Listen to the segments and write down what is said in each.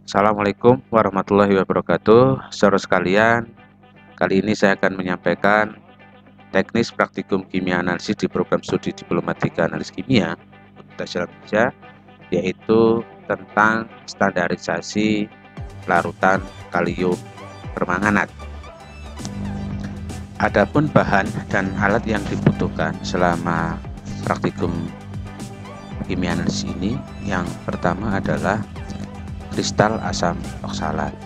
Assalamualaikum warahmatullahi wabarakatuh. Saudara sekalian, kali ini saya akan menyampaikan teknis praktikum kimia analisis di program studi Diploma 3 Analis Kimia Universitas Indonesia, yaitu tentang standarisasi larutan kalium permanganat. Adapun bahan dan alat yang dibutuhkan selama praktikum kimia analisis ini, yang pertama adalah kristal asam oksalat,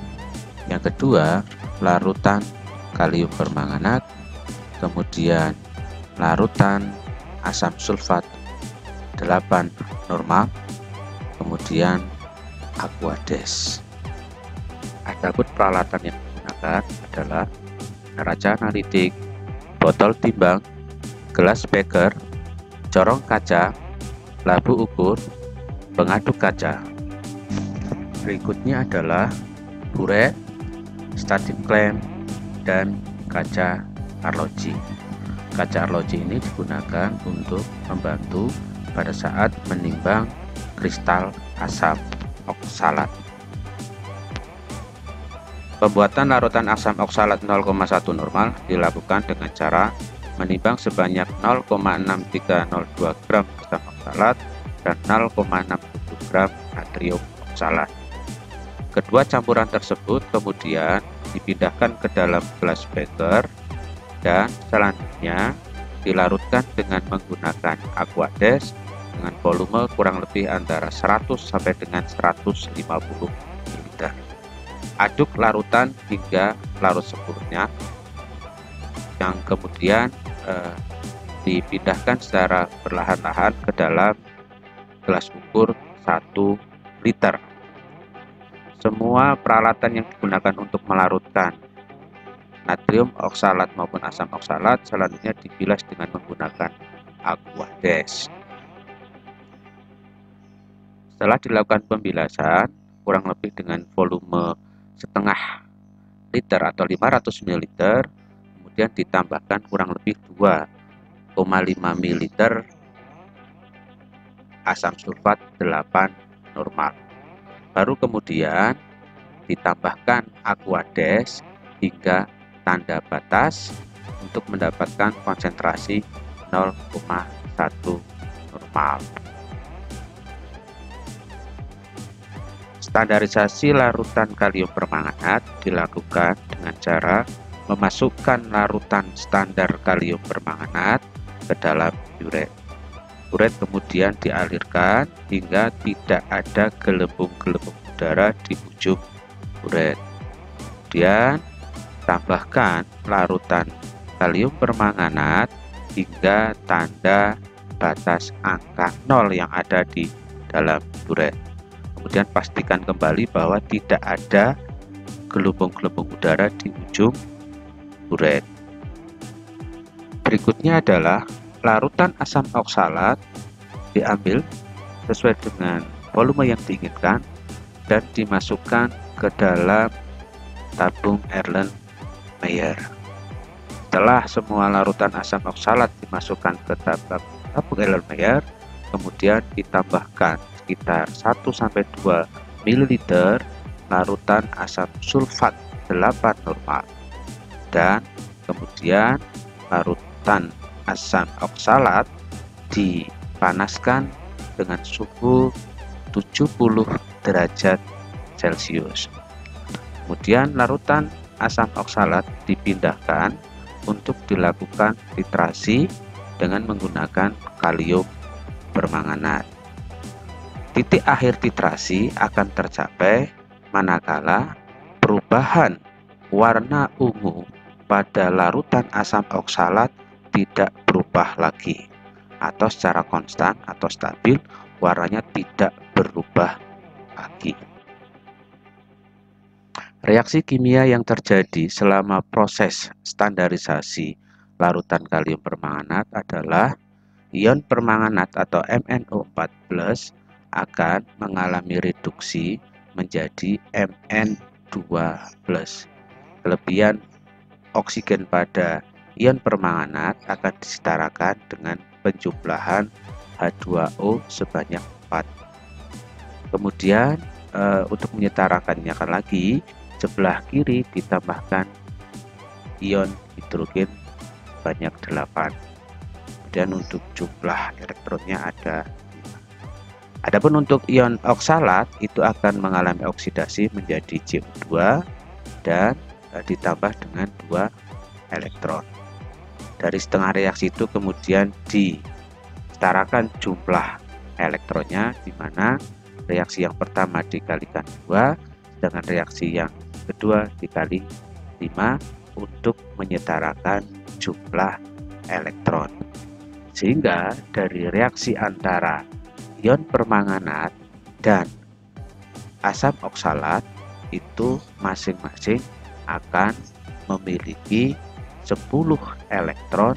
yang kedua larutan kalium permanganat, kemudian larutan asam sulfat 8 normal, kemudian aquades. Adapun peralatan yang digunakan adalah neraca analitik, botol timbang, gelas beker, corong kaca, labu ukur, pengaduk kaca. Berikutnya adalah buret, static clamp, dan kaca arloji. Kaca arloji ini digunakan untuk membantu pada saat menimbang kristal asam oksalat. Pembuatan larutan asam oksalat 0,1 normal dilakukan dengan cara menimbang sebanyak 0,6302 gram asam oksalat dan 0,67 gram natrium oksalat. Kedua campuran tersebut kemudian dipindahkan ke dalam gelas beker dan selanjutnya dilarutkan dengan menggunakan aquades dengan volume kurang lebih antara 100 sampai dengan 150 ml. Aduk larutan hingga larut sempurna, yang kemudian dipindahkan secara perlahan-lahan ke dalam gelas ukur 1 liter. Semua peralatan yang digunakan untuk melarutkan natrium oksalat maupun asam oksalat selanjutnya dibilas dengan menggunakan aquades. Setelah dilakukan pembilasan kurang lebih dengan volume setengah liter atau 500 ml, kemudian ditambahkan kurang lebih 2,5 ml asam sulfat 8 normal. Baru kemudian ditambahkan aquades hingga tanda batas untuk mendapatkan konsentrasi 0,1 normal. Standarisasi larutan kalium permanganat dilakukan dengan cara memasukkan larutan standar kalium permanganat ke dalam buret. Buret kemudian dialirkan hingga tidak ada gelembung-gelembung udara di ujung buret. Kemudian tambahkan larutan kalium permanganat hingga tanda batas angka 0 yang ada di dalam buret. Kemudian pastikan kembali bahwa tidak ada gelembung-gelembung udara di ujung buret. Berikutnya adalah larutan asam oksalat diambil sesuai dengan volume yang diinginkan dan dimasukkan ke dalam tabung Erlenmeyer. Setelah semua larutan asam oksalat dimasukkan ke tabung Erlenmeyer, kemudian ditambahkan sekitar 1-2 ml larutan asam sulfat 8 normal dan kemudian larutan asam oksalat dipanaskan dengan suhu 70 derajat Celcius. Kemudian larutan asam oksalat dipindahkan untuk dilakukan titrasi dengan menggunakan kalium permanganat. Titik akhir titrasi akan tercapai manakala perubahan warna ungu pada larutan asam oksalat tidak berubah lagi, atau secara konstan atau stabil warnanya tidak berubah lagi. Reaksi kimia yang terjadi selama proses standarisasi larutan kalium permanganat adalah ion permanganat atau MnO4+ akan mengalami reduksi menjadi Mn2+. Kelebihan oksigen pada ion permanganat akan disetarakan dengan penjumlahan H2O sebanyak 4. Kemudian untuk menyetarakannya lagi, sebelah kiri ditambahkan ion hidrogen banyak 8. Kemudian untuk jumlah elektronnya ada 5. Adapun untuk ion oksalat itu akan mengalami oksidasi menjadi CO2 dan ditambah dengan 2 elektron. Dari setengah reaksi itu kemudian disetarakan jumlah elektronnya, di mana reaksi yang pertama dikalikan 2 dengan reaksi yang kedua dikali 5 untuk menyetarakan jumlah elektron. Sehingga dari reaksi antara ion permanganat dan asam oksalat itu masing-masing akan memiliki 10 elektron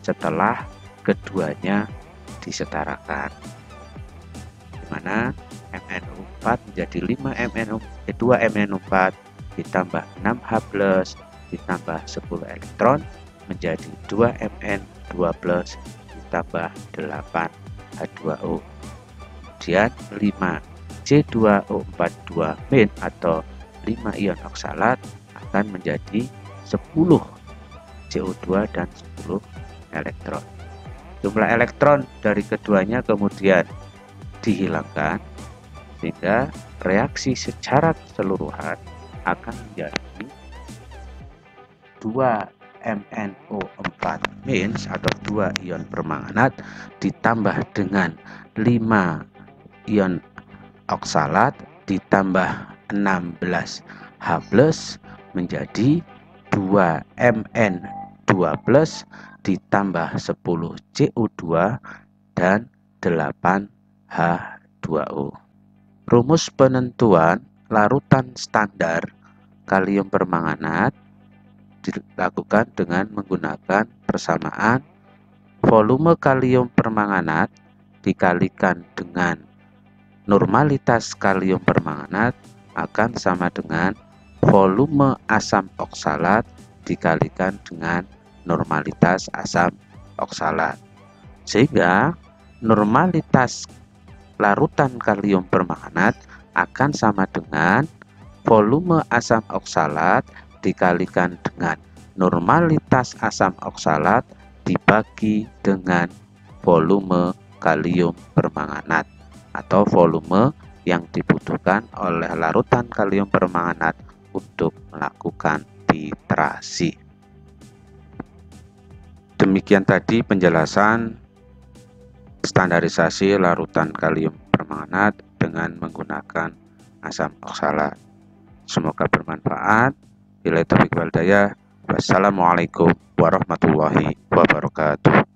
setelah keduanya disetarakan, di mana MnO4 menjadi 2MnO4 ditambah 6H+ ditambah 10 elektron menjadi 2Mn2+ ditambah 8H2O. Kemudian 5C2O42- atau 5 ion oksalat akan menjadi 10 CO2 dan 10 elektron. Jumlah elektron dari keduanya kemudian dihilangkan, sehingga reaksi secara keseluruhan akan menjadi 2MnO4- atau 2 ion permanganat ditambah dengan 5 ion oksalat ditambah 16H+ menjadi 2Mn2+ ditambah 10 CO2 dan 8H2O. Rumus penentuan larutan standar kalium permanganat dilakukan dengan menggunakan persamaan volume kalium permanganat dikalikan dengan normalitas kalium permanganat akan sama dengan volume asam oksalat dikalikan dengan normalitas asam oksalat. Sehingga normalitas larutan kalium permanganat akan sama dengan volume asam oksalat dikalikan dengan normalitas asam oksalat dibagi dengan volume kalium permanganat atau volume yang dibutuhkan oleh larutan kalium permanganat untuk melakukan titrasi. Demikian tadi penjelasan standarisasi larutan kalium permanganat dengan menggunakan asam oksalat. Semoga bermanfaat. Billahi taufiq wal hidayah. Wassalamualaikum warahmatullahi wabarakatuh.